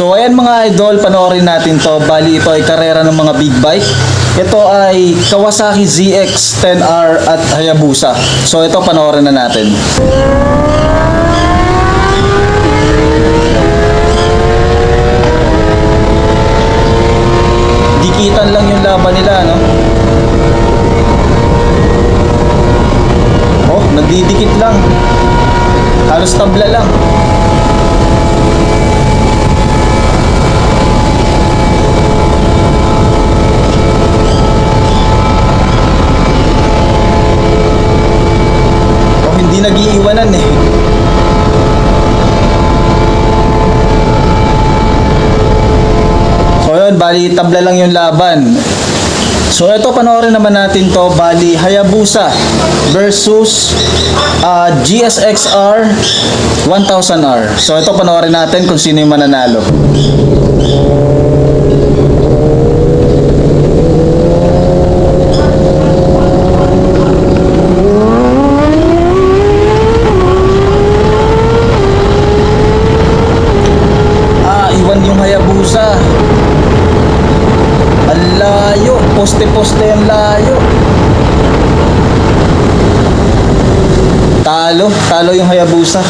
So ayan mga idol, panoorin natin to. Bali ito ay karera ng mga big bike. Ito ay Kawasaki ZX-10R at Hayabusa. So ito panoorin na natin. Dikitan lang yung laban nila, no? Oh, nagdidikit lang. Halos tabla lang. Oh, hindi nag-iiwanan eh. So yun, bali tabla lang yung laban. So ito panoorin naman natin to, bali Hayabusa versus GSX-R 1000R. So ito panoorin natin kung sino yung mananalo. Iwan yung Hayabusa. Ang layo, poste-poste ang layo. Talo yung Hayabusa.